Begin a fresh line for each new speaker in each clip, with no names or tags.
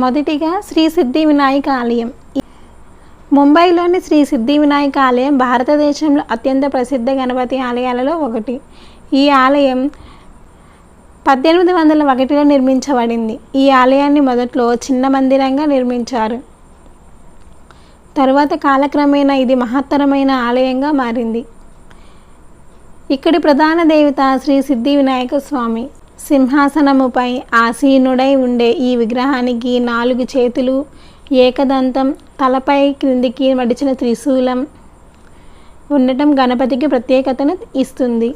మొదటిగా శ్రీ సిద్ధి వినాయక ఆలయం. ముంబైలోని శ్రీ సిద్ధి వినాయక ఆలయం భారతదేశంలో అత్యంత ప్రసిద్ధ గణపతి ఆలయాలలో ఒకటి. ఈ ఆలయం 1801లో నిర్మించబడింది. ఈ ఆలయాన్ని మొదట్లో చిన్న మందిరంగా నిర్మించారు. తరువాత కాలక్రమేణా ఇది మహత్తరమైన ఆలయంగా మారింది. ఇక్కడి ప్రధాన దేవత శ్రీ సిద్ధి వినాయక స్వామి. సింహాసనముపై ఆసీనుడై ఉండే ఈ విగ్రహానికి 4 చేతులు, ఏకదంతం, తలపై క్రిందికి మడిచిన త్రిశూలం ఉండటం గణపతికి ప్రత్యేకతను ఇస్తుంది.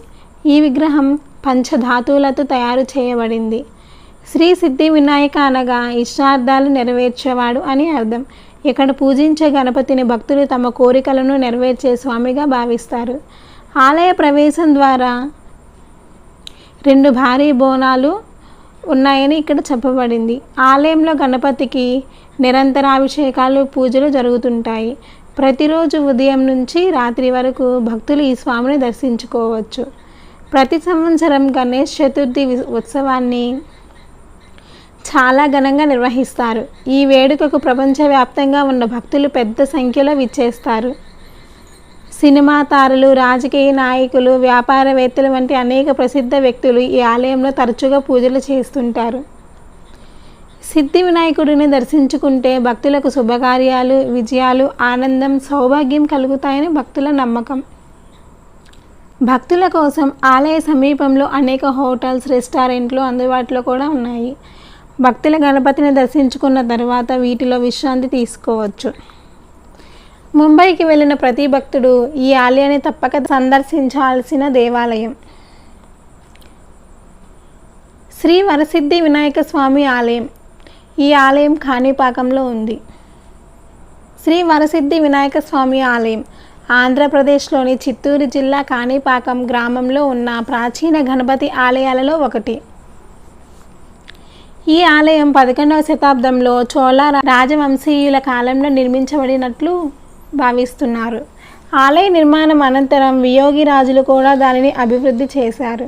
ఈ విగ్రహం పంచధాతువులతో తయారు చేయబడింది. శ్రీ సిద్ధి వినాయక అనగా ఇష్టార్థాలు నెరవేర్చేవాడు అని అర్థం. ఇక్కడ పూజించే గణపతిని భక్తులు తమ కోరికలను నెరవేర్చే స్వామిగా భావిస్తారు. ఆలయ ప్రవేశం ద్వారా 2 భారీ బోనాలు ఉన్నాయని ఇక్కడ చెప్పబడింది. ఆలయంలో గణపతికి నిరంతరాభిషేకాలు, పూజలు జరుగుతుంటాయి. ప్రతిరోజు ఉదయం నుంచి రాత్రి వరకు భక్తులు ఈ స్వామిని దర్శించుకోవచ్చు. ప్రతి సంవత్సరం గణేష్ చతుర్థి ఉత్సవాన్ని చాలా ఘనంగా నిర్వహిస్తారు. ఈ వేడుకకు ప్రపంచవ్యాప్తంగా ఉన్న భక్తులు పెద్ద సంఖ్యలో విచ్చేస్తారు. సినిమా తారలు, రాజకీయ నాయకులు, వ్యాపారవేత్తలు వంటి అనేక ప్రసిద్ధ వ్యక్తులు ఈ ఆలయంలో తరచుగా పూజలు చేస్తుంటారు. సిద్ధి వినాయకుడిని దర్శించుకుంటే భక్తులకు శుభకార్యాలు, విజయాలు, ఆనందం, సౌభాగ్యం కలుగుతాయని భక్తుల నమ్మకం. భక్తుల కోసం ఆలయ సమీపంలో అనేక హోటల్స్, రెస్టారెంట్లు అందుబాటులో కూడా ఉన్నాయి. భక్తుల గణపతిని దర్శించుకున్న తర్వాత వీటిలో విశ్రాంతి తీసుకోవచ్చు. ముంబైకి వెళ్ళిన ప్రతి భక్తుడు ఈ ఆలయాన్ని తప్పక సందర్శించాల్సిన దేవాలయం. శ్రీ వరసిద్ధి వినాయక స్వామి ఆలయం. ఈ ఆలయం కాణిపాకంలో ఉంది. శ్రీ వరసిద్ధి వినాయక స్వామి ఆలయం ఆంధ్రప్రదేశ్లోని చిత్తూరు జిల్లా కాణిపాకం గ్రామంలో ఉన్న ప్రాచీన గణపతి ఆలయాలలో ఒకటి. ఈ ఆలయం 11వ శతాబ్దంలో చోళ రాజవంశీయుల కాలంలో నిర్మించబడినట్లు భావిస్తున్నారు. ఆలయ నిర్మాణం అనంతరం వియోగి రాజులు కూడా దానిని అభివృద్ధి చేశారు.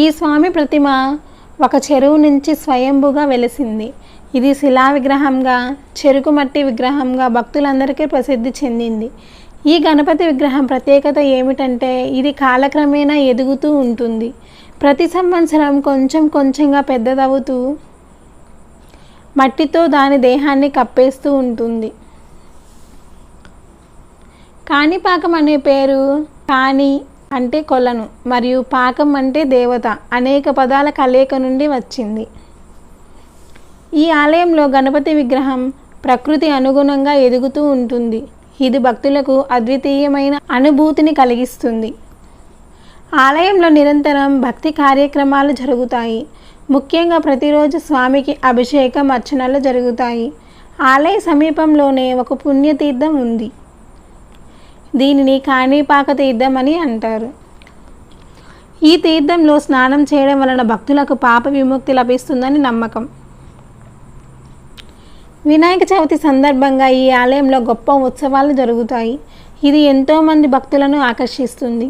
ఈ స్వామి ప్రతిమ ఒక చెరువు నుంచి స్వయంభుగా వెలిసింది. ఇది శిలా విగ్రహంగా, చెరుకు మట్టి విగ్రహంగా భక్తులందరికీ ప్రసిద్ధి చెందింది. ఈ గణపతి విగ్రహం ప్రత్యేకత ఏమిటంటే ఇది కాలక్రమేణా ఎదుగుతూ ఉంటుంది. ప్రతి సంవత్సరం కొంచెం కొంచెంగా పెద్దదవుతూ మట్టితో దాని దేహాన్ని కప్పేస్తూ ఉంటుంది. కాణిపాకం అనే పేరు కాణి అంటే కొలను మరియు పాకం అంటే దేవత అనేక పదాల కలయిక నుండి వచ్చింది. ఈ ఆలయంలో గణపతి విగ్రహం ప్రకృతి అనుగుణంగా ఎదుగుతూ ఉంటుంది. ఇది భక్తులకు అద్వితీయమైన అనుభూతిని కలిగిస్తుంది. ఆలయంలో నిరంతరం భక్తి కార్యక్రమాలు జరుగుతాయి. ముఖ్యంగా ప్రతిరోజు స్వామికి అభిషేకం, అర్చనలు జరుగుతాయి. ఆలయ సమీపంలోనే ఒక పుణ్యతీర్థం ఉంది. దీనిని కాణిపాక తీర్థం అని అంటారు. ఈ తీర్థంలో స్నానం చేయడం వలన భక్తులకు పాప విముక్తి లభిస్తుందని నమ్మకం. వినాయక చవితి సందర్భంగా ఈ ఆలయంలో గొప్ప ఉత్సవాలు జరుగుతాయి. ఇది ఎంతోమంది భక్తులను ఆకర్షిస్తుంది.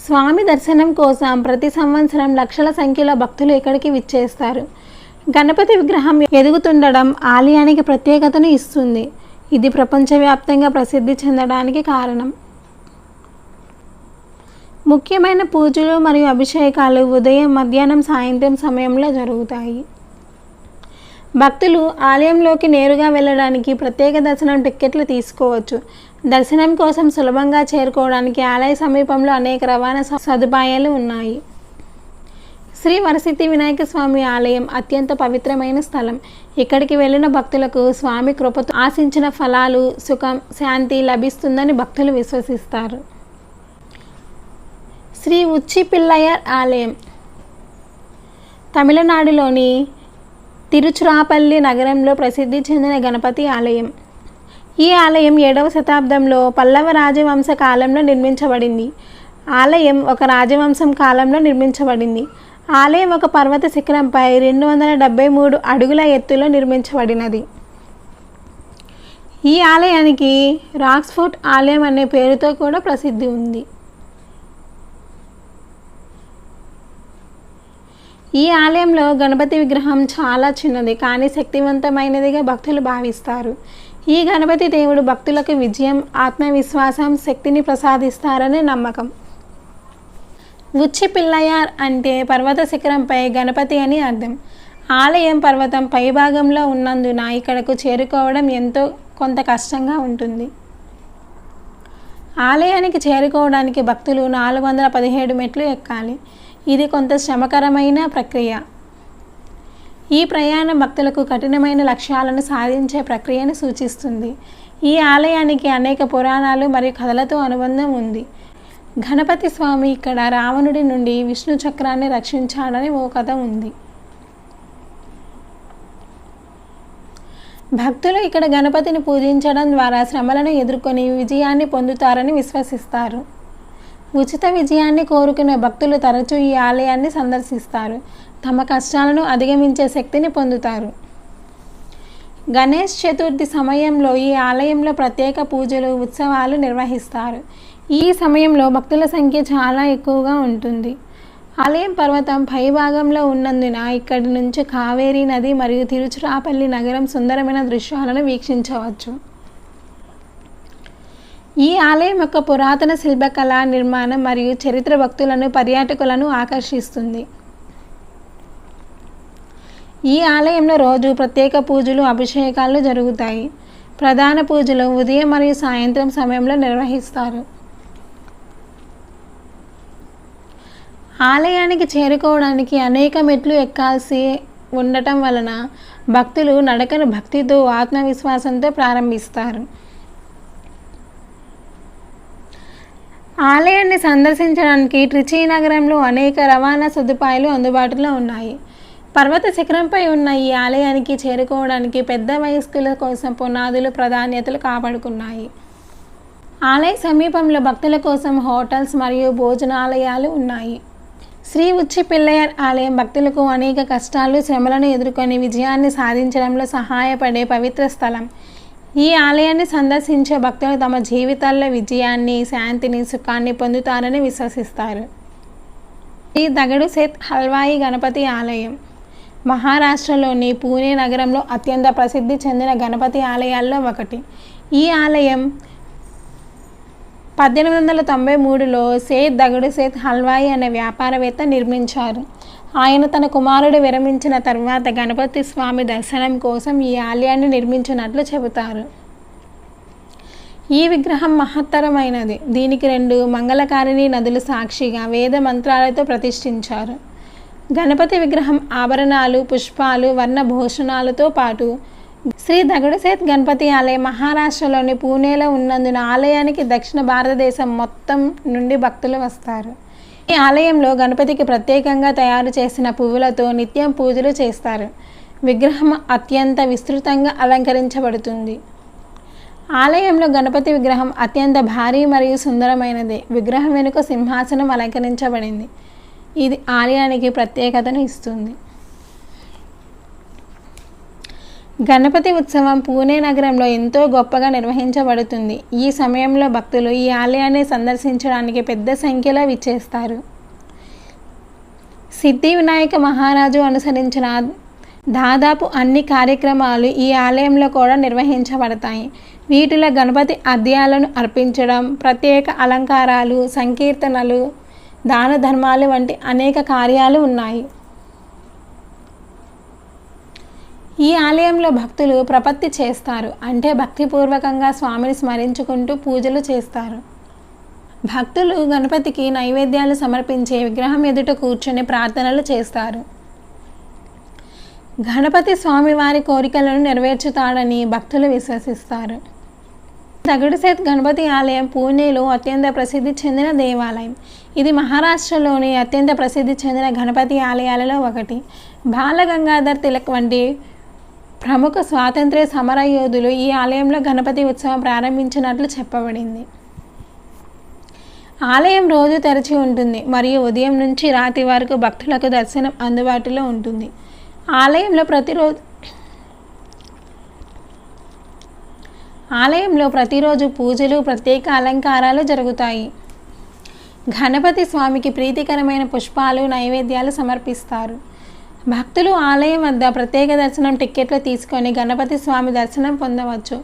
స్వామి దర్శనం కోసం ప్రతి సంవత్సరం లక్షల సంఖ్యలో భక్తులు ఇక్కడికి విచ్చేస్తారు. గణపతి విగ్రహం ఎదుగుతుండడం ఆలయానికి ప్రత్యేకతను ఇస్తుంది. ఇది ప్రపంచవ్యాప్తంగా ప్రసిద్ధి చెందడానికి కారణం. ముఖ్యమైన పూజలు మరియు అభిషేకాలు ఉదయం, మధ్యాహ్నం, సాయంత్రం సమయంలో జరుగుతాయి. భక్తులు ఆలయంలోకి నేరుగా వెళ్ళడానికి ప్రత్యేక దర్శనం టిక్కెట్లు తీసుకోవచ్చు. దర్శనం కోసం సులభంగా చేరుకోవడానికి ఆలయ సమీపంలో అనేక రవాణా సదుపాయాలు ఉన్నాయి. శ్రీ వరసిద్ధి వినాయక స్వామి ఆలయం అత్యంత పవిత్రమైన స్థలం. ఇక్కడికి వెళ్ళిన భక్తులకు స్వామి కృపతో ఆశించిన ఫలాలు, సుఖం, శాంతి లభిస్తుందని భక్తులు విశ్వసిస్తారు. శ్రీ ఉచ్చి పిల్లయ్యర్ ఆలయం తమిళనాడులోని తిరుచురాపల్లి నగరంలో ప్రసిద్ధి చెందిన గణపతి ఆలయం. ఈ ఆలయం 7వ శతాబ్దంలో పల్లవ రాజవంశ కాలంలో నిర్మించబడింది. ఆలయం ఒక రాజవంశం కాలంలో నిర్మించబడింది. ఆలయం ఒక పర్వత శిఖరంపై 273 అడుగుల ఎత్తులో నిర్మించబడినది. ఈ ఆలయానికి రాక్స్ఫోర్ట్ ఆలయం అనే పేరుతో కూడా ప్రసిద్ధి ఉంది. ఈ ఆలయంలో గణపతి విగ్రహం చాలా చిన్నది కానీ శక్తివంతమైనదిగా భక్తులు భావిస్తారు. ఈ గణపతి దేవుడు భక్తులకు విజయం, ఆత్మవిశ్వాసం, శక్తిని ప్రసాదిస్తారని నమ్మకం. ఉచ్చి పిల్లయార్ అంటే పర్వత శిఖరంపై గణపతి అని అర్థం. ఆలయం పర్వతం పైభాగంలో ఉన్నందున ఇక్కడకు చేరుకోవడం కొంత కష్టంగా ఉంటుంది. ఆలయానికి చేరుకోవడానికి భక్తులు 417 మెట్లు ఎక్కాలి. ఇది కొంత శ్రమకరమైన ప్రక్రియ. ఈ ప్రయాణం భక్తులకు కఠినమైన లక్ష్యాలను సాధించే ప్రక్రియను సూచిస్తుంది. ఈ ఆలయానికి అనేక పురాణాలు మరియు కథలతో అనుబంధం ఉంది. గణపతి స్వామి ఇక్కడ రావణుడి నుండి విష్ణు చక్రాన్ని రక్షించాడని ఓ కథ ఉంది. భక్తులు ఇక్కడ గణపతిని పూజించడం ద్వారా శ్రమలను ఎదుర్కొని విజయాన్ని పొందుతారని విశ్వసిస్తారు. ఉచిత విజయాన్ని కోరుకునే భక్తులు తరచూ ఈ ఆలయాన్ని సందర్శిస్తారు. తమ కష్టాలను అధిగమించే శక్తిని పొందుతారు. గణేష్ చతుర్థి సమయంలో ఈ ఆలయంలో ప్రత్యేక పూజలు, ఉత్సవాలు నిర్వహిస్తారు. ఈ సమయంలో భక్తుల సంఖ్య చాలా ఎక్కువగా ఉంటుంది. ఆలయం పర్వతం పైభాగంలో ఉన్నందున ఇక్కడి నుంచి కావేరీ నది మరియు తిరుచిరాపల్లి నగరం సుందరమైన దృశ్యాలను వీక్షించవచ్చు. ఈ ఆలయం యొక్క పురాతన శిల్పకళ, నిర్మాణం మరియు చరిత్ర భక్తులను, పర్యాటకులను ఆకర్షిస్తుంది. ఈ ఆలయంలో రోజు ప్రత్యేక పూజలు, అభిషేకాలు జరుగుతాయి. ప్రధాన పూజలు ఉదయం మరియు సాయంత్రం సమయంలో నిర్వహిస్తారు. ఆలయానికి చేరుకోవడానికి అనేక మెట్లు ఎక్కాల్సి ఉండటం వలన భక్తులు నడకను భక్తితో, ఆత్మవిశ్వాసంతో ప్రారంభిస్తారు. ఆలయాన్ని సందర్శించడానికి ట్రిచి నగరంలో అనేక రవాణా సదుపాయాలు అందుబాటులో ఉన్నాయి. పర్వత శిఖరంపై ఉన్న ఈ ఆలయానికి చేరుకోవడానికి పెద్ద వయస్కుల కోసం పునాదులు ప్రాధాన్యతలు కాపాడుకున్నాయి. ఆలయ సమీపంలో భక్తుల కోసం హోటల్స్ మరియు భోజనాలయాలు ఉన్నాయి. శ్రీ ఉచ్చి పిల్లయార్ ఆలయం భక్తులకు అనేక కష్టాలు, శ్రమలను ఎదుర్కొని విజయాన్ని సాధించడంలో సహాయపడే పవిత్ర స్థలం. ఈ ఆలయాన్ని సందర్శించే భక్తులు తమ జీవితాల్లో విజయాన్ని, శాంతిని, సుఖాన్ని పొందుతారని విశ్వసిస్తారు. శ్రీ దగడు సేత్ హల్వాయి గణపతి ఆలయం మహారాష్ట్రలోని పూణే నగరంలో అత్యంత ప్రసిద్ధి చెందిన గణపతి ఆలయాల్లో ఒకటి. ఈ ఆలయం 1893లో సేత్ దగడు సేత్ హల్వాయి అనే వ్యాపారవేత్త నిర్మించారు. ఆయన తన కుమారుడు విరమించిన తర్వాత గణపతి స్వామి దర్శనం కోసం ఈ ఆలయాన్ని నిర్మించినట్లు చెబుతారు. ఈ విగ్రహం మహత్తరమైనది. దీనికి 2 మంగళకారిణి నదులు సాక్షిగా వేద మంత్రాలతో ప్రతిష్ఠించారు. గణపతి విగ్రహం ఆభరణాలు, పుష్పాలు, వర్ణభూషణాలతో పాటు శ్రీ దగడు సేత్ గణపతి ఆలయం మహారాష్ట్రలోని పూణేలో ఉన్నందున ఆలయానికి దక్షిణ భారతదేశం మొత్తం నుండి భక్తులు వస్తారు. ఈ ఆలయంలో గణపతికి ప్రత్యేకంగా తయారు చేసిన పువ్వులతో నిత్యం పూజలు చేస్తారు. విగ్రహం అత్యంత విస్తృతంగా అలంకరించబడుతుంది. ఆలయంలో గణపతి విగ్రహం అత్యంత భారీ మరియు సుందరమైనది. విగ్రహం వెనుక సింహాసనం అలంకరించబడింది. ఇది ఆలయానికి ప్రత్యేకతను ఇస్తుంది. గణపతి ఉత్సవం పూణే నగరంలో ఎంతో గొప్పగా నిర్వహించబడుతుంది. ఈ సమయంలో భక్తులు ఈ ఆలయాన్ని సందర్శించడానికి పెద్ద సంఖ్యలో విచ్చేస్తారు. సిద్ధి వినాయక మహారాజు అనుసరించిన దాదాపు అన్ని కార్యక్రమాలు ఈ ఆలయంలో కూడా నిర్వహించబడతాయి. వీటిలో గణపతి అద్యాలను అర్పించడం, ప్రత్యేక అలంకారాలు, సంకీర్తనలు, దాన ధర్మాలు వంటి అనేక కార్యాలు ఉన్నాయి. ఈ ఆలయంలో భక్తులు ప్రపత్తి చేస్తారు, అంటే భక్తిపూర్వకంగా స్వామిని స్మరించుకుంటూ పూజలు చేస్తారు. భక్తులు గణపతికి నైవేద్యాలు సమర్పించే విగ్రహం ఎదుట కూర్చొని ప్రార్థనలు చేస్తారు. గణపతి స్వామివారి కోరికలను నెరవేర్చుతాడని భక్తులు విశ్వసిస్తారు. దగడు సేత్ గణపతి ఆలయం పూణేలో అత్యంత ప్రసిద్ధి చెందిన దేవాలయం. ఇది మహారాష్ట్రలోని అత్యంత ప్రసిద్ధి చెందిన గణపతి ఆలయాలలో ఒకటి. బాలగంగాధర్ తిలక్ వంటి ప్రముఖ స్వాతంత్ర్య సమరయోధులు ఈ ఆలయంలో గణపతి ఉత్సవం ప్రారంభించినట్లు చెప్పబడింది. ఆలయం రోజు తెరిచి ఉంటుంది మరియు ఉదయం నుంచి రాత్రి వరకు భక్తులకు దర్శనం అందుబాటులో ఉంటుంది. ఆలయంలో ప్రతిరోజు పూజలు, ప్రత్యేక అలంకారాలు జరుగుతాయి. గణపతి స్వామికి ప్రీతికరమైన పుష్పాలు, నైవేద్యాలు సమర్పిస్తారు. భక్తులు ఆలయం వద్ద ప్రత్యేక దర్శనం టిక్కెట్లు తీసుకొని గణపతి స్వామి దర్శనం పొందవచ్చు.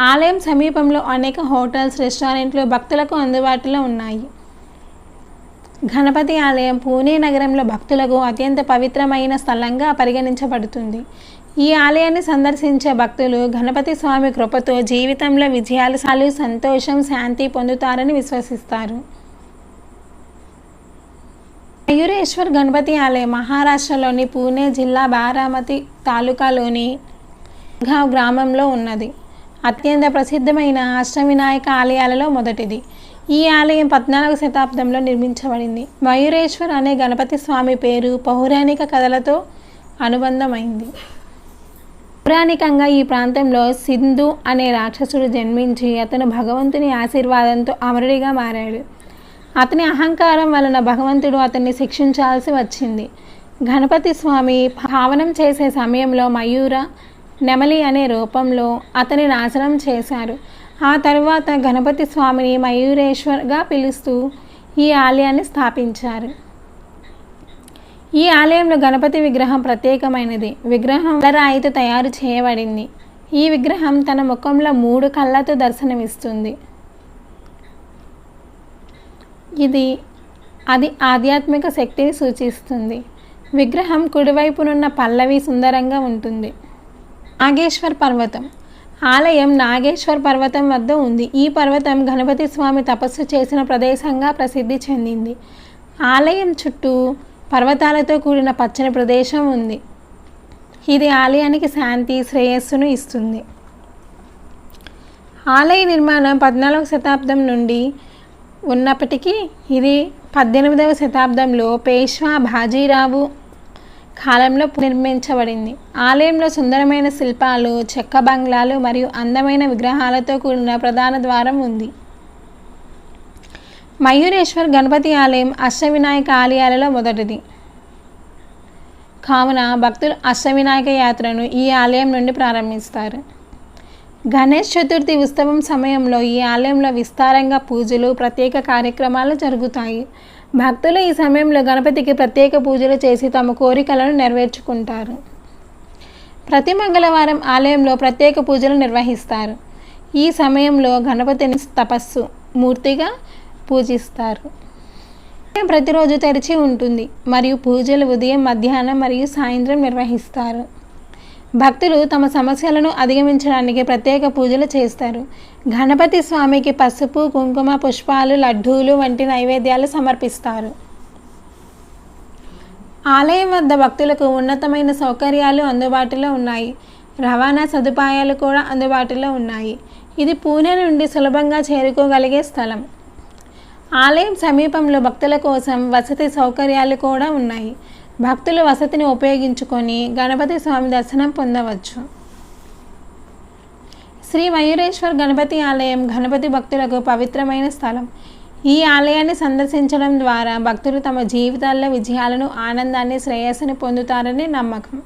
ఆలయం సమీపంలో అనేక హోటల్స్, రెస్టారెంట్లు భక్తులకు అందుబాటులో ఉన్నాయి. గణపతి ఆలయం పూణే నగరంలో భక్తులకు అత్యంత పవిత్రమైన స్థలంగా పరిగణించబడుతుంది. ఈ ఆలయాన్ని సందర్శించే భక్తులు గణపతి స్వామి కృపతో జీవితంలో విజయాలు, సంతోషం, శాంతి పొందుతారని విశ్వసిస్తారు. మయూరేశ్వర్ గణపతి ఆలయం మహారాష్ట్రలోని పూణే జిల్లా బారామతి తాలూకాలోని గావ్ గ్రామంలో ఉన్నది. అత్యంత ప్రసిద్ధమైన అష్టవినాయక ఆలయాలలో మొదటిది. ఈ ఆలయం 14వ శతాబ్దంలో నిర్మించబడింది. మయూరేశ్వర్ అనే గణపతి స్వామి పేరు పౌరాణిక కథలతో అనుబంధమైంది. పౌరాణికంగా ఈ ప్రాంతంలో సింధు అనే రాక్షసుడు జన్మించి అతను భగవంతుని ఆశీర్వాదంతో అమరుడిగా మారాడు. అతని అహంకారం వలన భగవంతుడు అతన్ని శిక్షించాల్సి వచ్చింది. గణపతి స్వామి పావనం చేసే సమయంలో మయూర, నెమలి అనే రూపంలో అతని నాశనం చేశారు. ఆ తరువాత గణపతి స్వామిని మయూరేశ్వర్గా పిలుస్తూ ఈ ఆలయాన్ని స్థాపించారు. ఈ ఆలయంలో గణపతి విగ్రహం ప్రత్యేకమైనది. విగ్రహం రాయితో తయారు చేయబడింది. ఈ విగ్రహం తన ముఖంలో 3 కళ్ళతో దర్శనమిస్తుంది. అది ఆధ్యాత్మిక శక్తిని సూచిస్తుంది. విగ్రహం కుడివైపునున్న పల్లవి సుందరంగా ఉంటుంది. నాగేశ్వర్ పర్వతం. ఆలయం నాగేశ్వర్ పర్వతం వద్ద ఉంది. ఈ పర్వతం గణపతి స్వామి తపస్సు చేసిన ప్రదేశంగా ప్రసిద్ధి చెందింది. ఆలయం చుట్టూ పర్వతాలతో కూడిన పచ్చని ప్రదేశం ఉంది. ఇది ఆలయానికి శాంతి, శ్రేయస్సును ఇస్తుంది. ఆలయ నిర్మాణం 14వ శతాబ్దం నుండి ఉన్నప్పటికీ ఇది 18వ శతాబ్దంలో పేష్వా బాజీరావు కాలంలో నిర్మించబడింది. ఆలయంలో సుందరమైన శిల్పాలు, చెక్క బంగ్లాలు మరియు అందమైన విగ్రహాలతో కూడిన ప్రధాన ద్వారం ఉంది. మయూరేశ్వర్ గణపతి ఆలయం అష్టవినాయక ఆలయాలలో మొదటిది. కావున భక్తులు అష్టవినాయక యాత్రను ఈ ఆలయం నుండి ప్రారంభిస్తారు. గణేష్ చతుర్థి ఉత్సవం సమయంలో ఈ ఆలయంలో విస్తారంగా పూజలు, ప్రత్యేక కార్యక్రమాలు జరుగుతాయి. భక్తులు ఈ సమయంలో గణపతికి ప్రత్యేక పూజలు చేసి తమ కోరికలను నెరవేర్చుకుంటారు. ప్రతి మంగళవారం ఆలయంలో ప్రత్యేక పూజలు నిర్వహిస్తారు. ఈ సమయంలో గణపతిని తపస్సు మూర్తిగా పూజిస్తారు. ప్రతిరోజు తెరిచి ఉంటుంది మరియు పూజలు ఉదయం, మధ్యాహ్నం మరియు సాయంత్రం నిర్వహిస్తారు. భక్తులు తమ సమస్యలను అధిగమించడానికి ప్రత్యేక పూజలు చేస్తారు. గణపతి స్వామికి పసుపు, కుంకుమ, పుష్పాలు, లడ్డూలు వంటి నైవేద్యాలు సమర్పిస్తారు. ఆలయం వద్ద భక్తులకు ఉన్నతమైన సౌకర్యాలు అందుబాటులో ఉన్నాయి. రవాణా సదుపాయాలు కూడా అందుబాటులో ఉన్నాయి. ఇది పూణే నుండి సులభంగా చేరుకోగలిగే స్థలం. ఆలయం సమీపంలో భక్తుల కోసం వసతి సౌకర్యాలు కూడా ఉన్నాయి. భక్తులు వసతిని ఉపయోగించుకొని గణపతి స్వామి దర్శనం పొందవచ్చు. శ్రీ మయూరేశ్వర్ గణపతి ఆలయం గణపతి భక్తులకు పవిత్రమైన స్థలం. ఈ ఆలయాన్ని సందర్శించడం ద్వారా భక్తులు తమ జీవితాల్లో విజయాలను, ఆనందాన్ని, శ్రేయస్సుని పొందుతారని నమ్మకం.